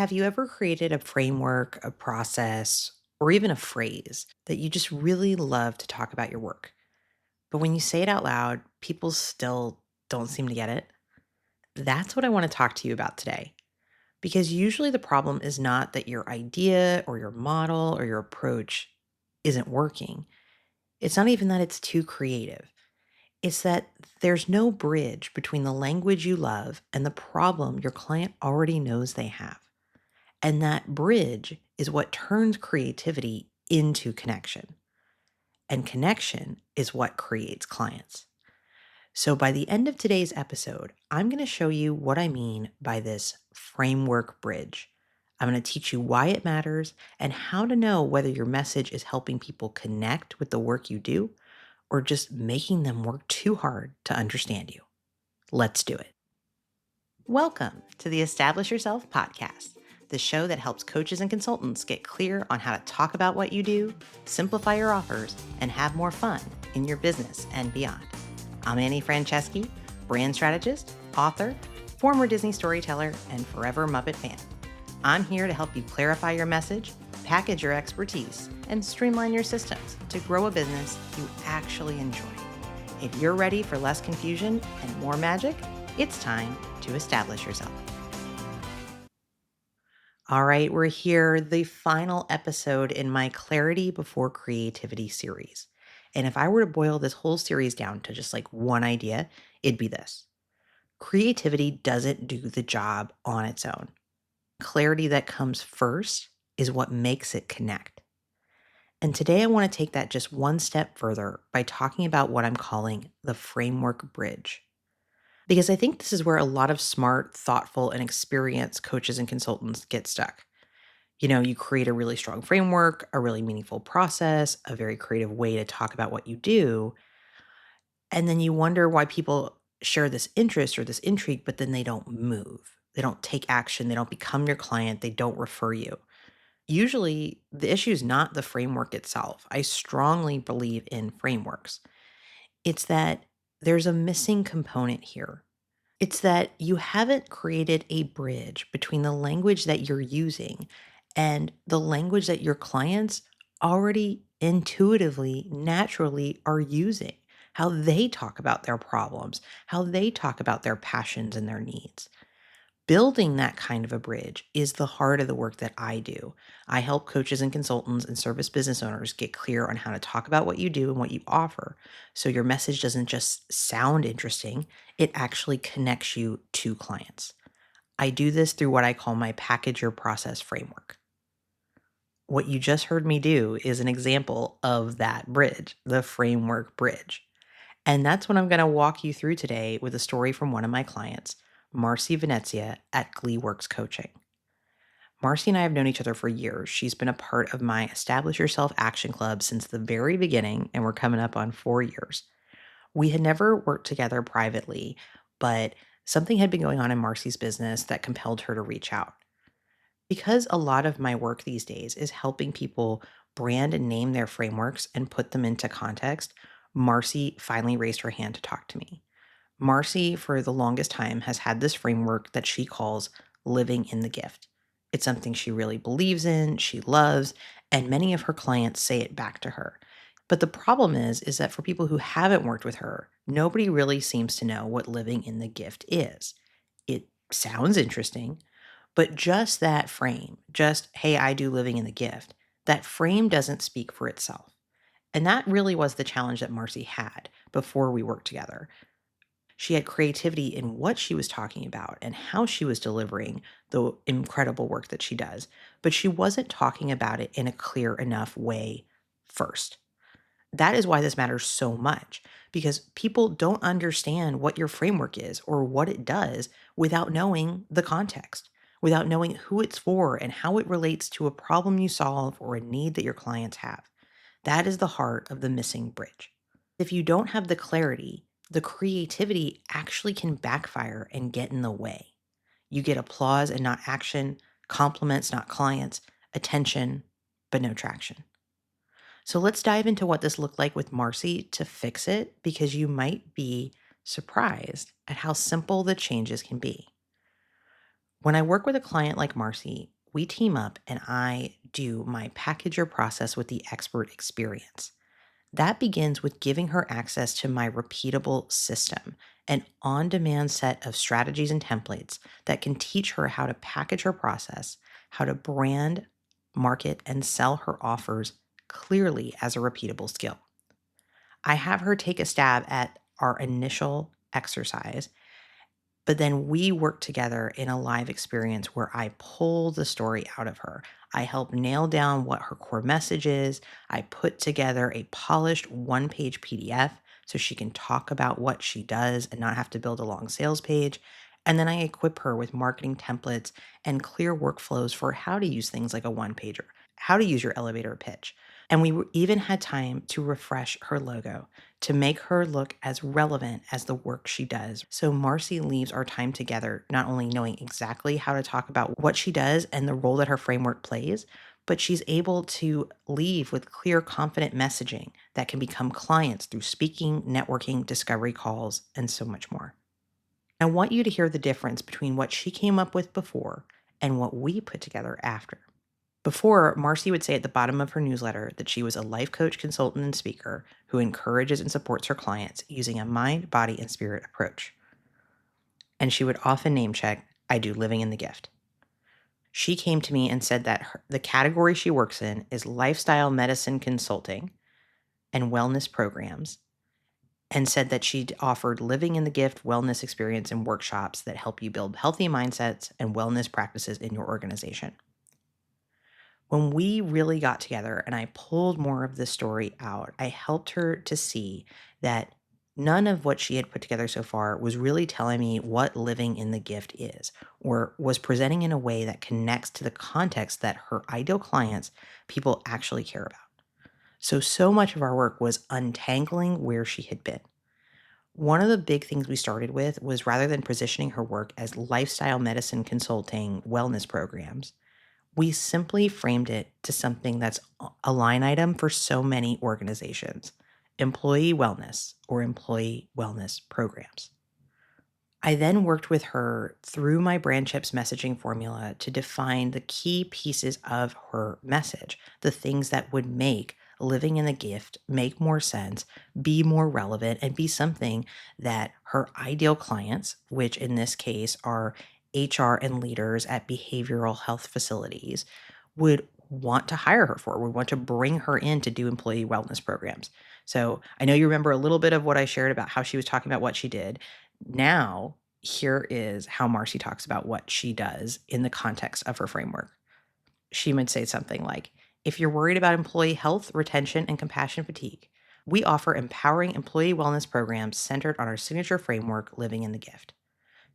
Have you ever created a framework, a process, or even a phrase that you just really love to talk about your work? But when you say it out loud, people still don't seem to get it? That's what I want to talk to you about today. Because usually the problem is not that your idea or your model or your approach isn't working. It's not even that it's too creative. It's that there's no bridge between the language you love and the problem your client already knows they have. And that bridge is what turns creativity into connection. And connection is what creates clients. So, by the end of today's episode, I'm going to show you what I mean by this framework bridge. I'm going to teach you why it matters and how to know whether your message is helping people connect with the work you do or just making them work too hard to understand you. Let's do it. Welcome to the Establish Yourself podcast, the show that helps coaches and consultants get clear on how to talk about what you do, simplify your offers, and have more fun in your business and beyond. I'm Annie Franceschi, brand strategist, author, former Disney storyteller, and forever Muppet fan. I'm here to help you clarify your message, package your expertise, and streamline your systems to grow a business you actually enjoy. If you're ready for less confusion and more magic, it's time to establish yourself. All right, we're here, the final episode in my Clarity Before Creativity series. And if I were to boil this whole series down to just like one idea, it'd be this: creativity doesn't do the job on its own. Clarity that comes first is what makes it connect. And today I want to take that just one step further by talking about what I'm calling the framework bridge. Because I think this is where a lot of smart, thoughtful, and experienced coaches and consultants get stuck. You create a really strong framework, a really meaningful process, a very creative way to talk about what you do. And then you wonder why people share this interest or this intrigue, but then they don't move. They don't take action. They don't become your client. They don't refer you. Usually, the issue is not the framework itself. I strongly believe in frameworks. It's that there's a missing component here. It's that you haven't created a bridge between the language that you're using and the language that your clients already intuitively, naturally are using, how they talk about their problems, how they talk about their passions and their needs. Building that kind of a bridge is the heart of the work that I do. I help coaches and consultants and service business owners get clear on how to talk about what you do and what you offer. So your message doesn't just sound interesting, it actually connects you to clients. I do this through what I call my package your process framework. What you just heard me do is an example of that bridge, the framework bridge. And that's what I'm going to walk you through today with a story from one of my clients, Marcy Venezia at Gleeworks Coaching. Marcy and I have known each other for years. She's been a part of my Establish Yourself Action Club since the very beginning, and we're coming up on 4 years. We had never worked together privately, but something had been going on in Marcy's business that compelled her to reach out. Because a lot of my work these days is helping people brand and name their frameworks and put them into context, Marcy finally raised her hand to talk to me. Marcy, for the longest time, has had this framework that she calls living in the gift. It's something she really believes in, she loves, and many of her clients say it back to her. But the problem is that for people who haven't worked with her, nobody really seems to know what living in the gift is. It sounds interesting, but just that frame, just, hey, I do living in the gift, that frame doesn't speak for itself. And that really was the challenge that Marcy had before we worked together. She had creativity in what she was talking about and how she was delivering the incredible work that she does, but she wasn't talking about it in a clear enough way first. That is why this matters so much, because people don't understand what your framework is or what it does without knowing the context, without knowing who it's for and how it relates to a problem you solve or a need that your clients have. That is the heart of the missing bridge. If you don't have the clarity, the creativity actually can backfire and get in the way. You get applause and not action, compliments, not clients, attention, but no traction. So let's dive into what this looked like with Marcy to fix it, because you might be surprised at how simple the changes can be. When I work with a client like Marcy, we team up and I do my packager process with the expert experience. That begins with giving her access to my repeatable system, an on demand set of strategies and templates that can teach her how to package her process, how to brand, market, and sell her offers clearly as a repeatable skill. I have her take a stab at our initial exercise, but then we work together in a live experience where I pull the story out of her. I help nail down what her core message is. I put together a polished one-page PDF so she can talk about what she does and not have to build a long sales page. And then I equip her with marketing templates and clear workflows for how to use things like a one pager, how to use your elevator pitch. And we even had time to refresh her logo to make her look as relevant as the work she does. So Marcy leaves our time together not only knowing exactly how to talk about what she does and the role that her framework plays, but she's able to leave with clear, confident messaging that can become clients through speaking, networking, discovery calls, and so much more. I want you to hear the difference between what she came up with before and what we put together after. Before, Marcy would say at the bottom of her newsletter that she was a life coach, consultant, and speaker who encourages and supports her clients using a mind, body, and spirit approach. And she would often name check, I do living in the gift. She came to me and said that the category she works in is lifestyle medicine consulting and wellness programs, and said that she'd offered living in the gift wellness experience and workshops that help you build healthy mindsets and wellness practices in your organization. When we really got together and I pulled more of the story out, I helped her to see that none of what she had put together so far was really telling me what living in the gift is, or was presenting in a way that connects to the context that her ideal clients, people actually care about. So much of our work was untangling where she had been. One of the big things we started with was rather than positioning her work as lifestyle medicine consulting wellness programs, we simply framed it to something that's a line item for so many organizations: employee wellness or employee wellness programs. I then worked with her through my brand chips messaging formula to define the key pieces of her message, the things that would make living in the gift make more sense, be more relevant, and be something that her ideal clients, which in this case are HR and leaders at behavioral health facilities, would want to hire her for, would want to bring her in to do employee wellness programs. So I know you remember a little bit of what I shared about how she was talking about what she did. Now, here is how Marcy talks about what she does in the context of her framework. She might say something like, if you're worried about employee health, retention, and compassion fatigue, we offer empowering employee wellness programs centered on our signature framework, Living in the Gift.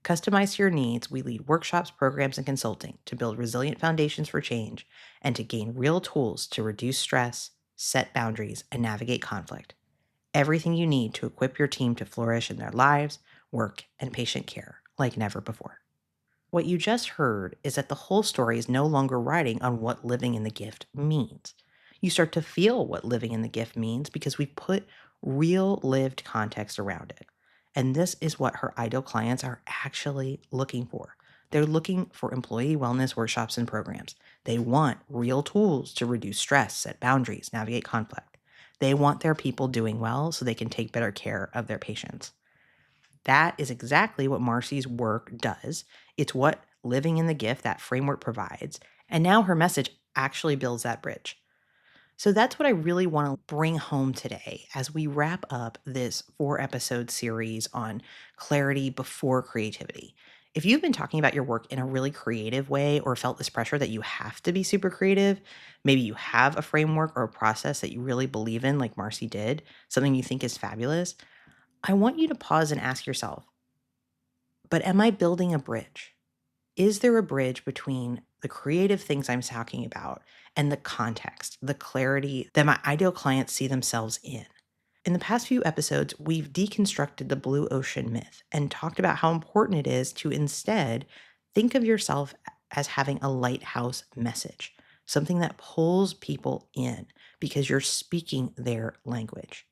Customized to your needs, we lead workshops, programs, and consulting to build resilient foundations for change and to gain real tools to reduce stress, set boundaries, and navigate conflict. Everything you need to equip your team to flourish in their lives, work, and patient care like never before. What you just heard is that the whole story is no longer riding on what living in the gift means. You start to feel what living in the gift means because we put real lived context around it. And this is what her ideal clients are actually looking for. They're looking for employee wellness workshops and programs. They want real tools to reduce stress, set boundaries, navigate conflict. They want their people doing well so they can take better care of their patients. That is exactly what Marcy's work does. It's what living in the gift, that framework, provides. And now her message actually builds that bridge. So that's what I really want to bring home today as we wrap up this 4-episode series on clarity before creativity. If you've been talking about your work in a really creative way or felt this pressure that you have to be super creative, maybe you have a framework or a process that you really believe in, like Marcy did, something you think is fabulous, I want you to pause and ask yourself, but am I building a bridge? Is there a bridge between the creative things I'm talking about and the context, the clarity that my ideal clients see themselves in? In the past few episodes, we've deconstructed the blue ocean myth and talked about how important it is to instead think of yourself as having a lighthouse message, something that pulls people in because you're speaking their language.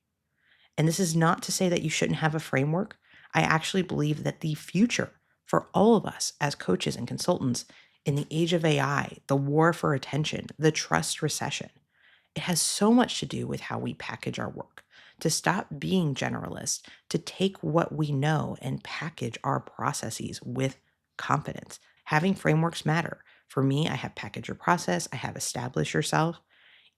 And this is not to say that you shouldn't have a framework. I actually believe that the future For all of us as coaches and consultants in the age of AI, the war for attention, the trust recession, it has so much to do with how we package our work. To stop being generalists, to take what we know and package our processes with confidence. Having frameworks matter. For me, I have package your process, I have establish yourself.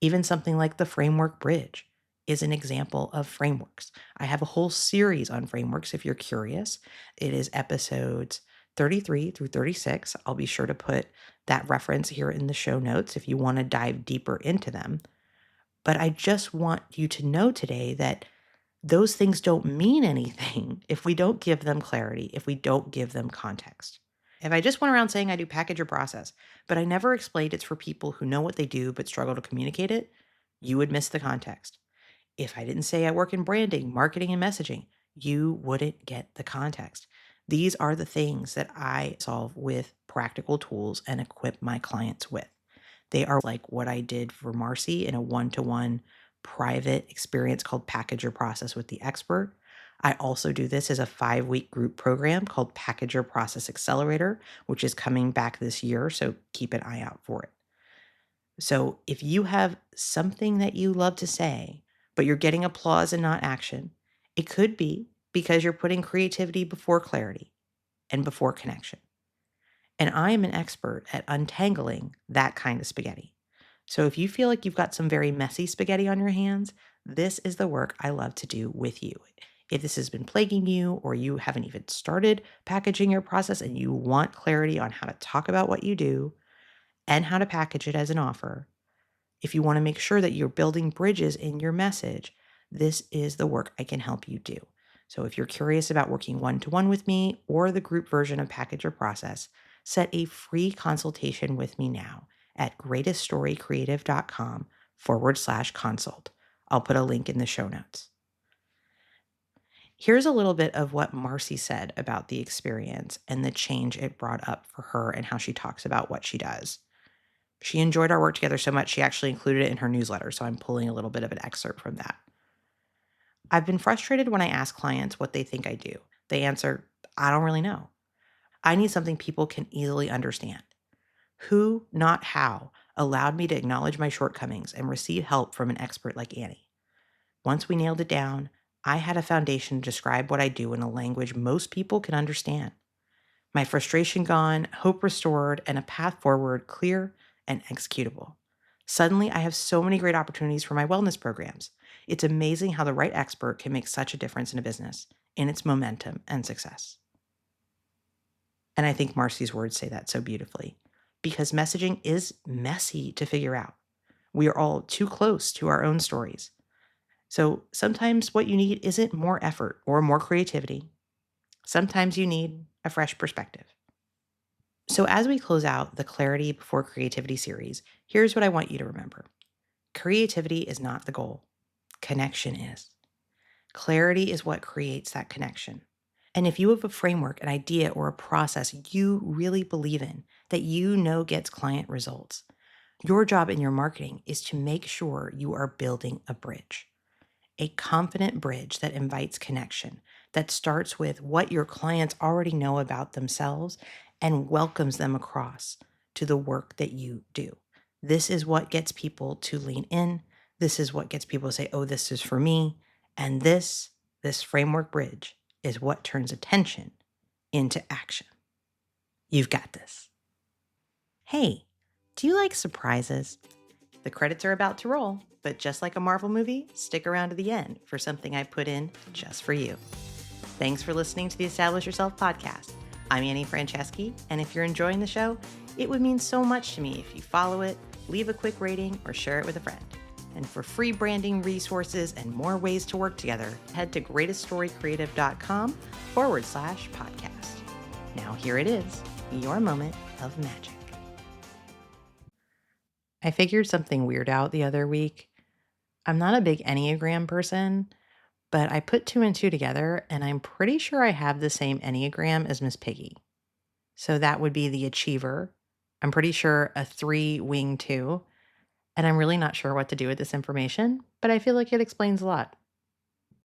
Even something like the framework bridge is an example of frameworks. I have a whole series on frameworks if you're curious. It is episodes 33 through 36. I'll be sure to put that reference here in the show notes if you want to dive deeper into them. But I just want you to know today that those things don't mean anything if we don't give them clarity, if we don't give them context. If I just went around saying I do package or process, but I never explained it's for people who know what they do but struggle to communicate it, you would miss the context. If I didn't say I work in branding, marketing, and messaging, you wouldn't get the context. These are the things that I solve with practical tools and equip my clients with. They are like what I did for Marcy in a one-to-one private experience called Package Your Process with the Expert. I also do this as a 5-week group program called Package Your Process Accelerator, which is coming back this year, so keep an eye out for it. So if you have something that you love to say, but you're getting applause and not action, it could be because you're putting creativity before clarity and before connection. And I am an expert at untangling that kind of spaghetti. So if you feel like you've got some very messy spaghetti on your hands, this is the work I love to do with you. If this has been plaguing you or you haven't even started packaging your process and you want clarity on how to talk about what you do and how to package it as an offer, if you want to make sure that you're building bridges in your message, this is the work I can help you do. So if you're curious about working one-to-one with me or the group version of Package Your Process, set a free consultation with me now at greateststorycreative.com/consult. I'll put a link in the show notes. Here's a little bit of what Marcy said about the experience and the change it brought up for her and how she talks about what she does. She enjoyed our work together so much, she actually included it in her newsletter, so I'm pulling a little bit of an excerpt from that. I've been frustrated when I ask clients what they think I do. They answer, I don't really know. I need something people can easily understand. Who, not how, allowed me to acknowledge my shortcomings and receive help from an expert like Annie. Once we nailed it down, I had a foundation to describe what I do in a language most people can understand. My frustration gone, hope restored, and a path forward clear and executable. Suddenly, I have so many great opportunities for my wellness programs. It's amazing how the right expert can make such a difference in a business, in its momentum and success. And I think Marcy's words say that so beautifully, because messaging is messy to figure out. We are all too close to our own stories. So sometimes what you need isn't more effort or more creativity. Sometimes you need a fresh perspective. So as we close out the Clarity Before Creativity series, here's what I want you to remember. Creativity is not the goal. Connection is. Clarity is what creates that connection. And if you have a framework, an idea, or a process you really believe in that you know gets client results, your job in your marketing is to make sure you are building a bridge. A confident bridge that invites connection, that starts with what your clients already know about themselves and welcomes them across to the work that you do. This is what gets people to lean in. This is what gets people to say, oh, this is for me. And this framework bridge is what turns attention into action. You've got this. Hey, do you like surprises? The credits are about to roll, but just like a Marvel movie, stick around to the end for something I put in just for you. Thanks for listening to the Establish Yourself podcast. I'm Annie Franceschi, and if you're enjoying the show, it would mean so much to me if you follow it, leave a quick rating, or share it with a friend. And for free branding resources and more ways to work together, head to greateststorycreative.com/podcast. Now here it is, your moment of magic. I figured something weird out the other week. I'm not a big Enneagram person, but I put 2 and 2 together, and I'm pretty sure I have the same Enneagram as Miss Piggy. So that would be the achiever. I'm pretty sure a 3 wing 2, and I'm really not sure what to do with this information, but I feel like it explains a lot.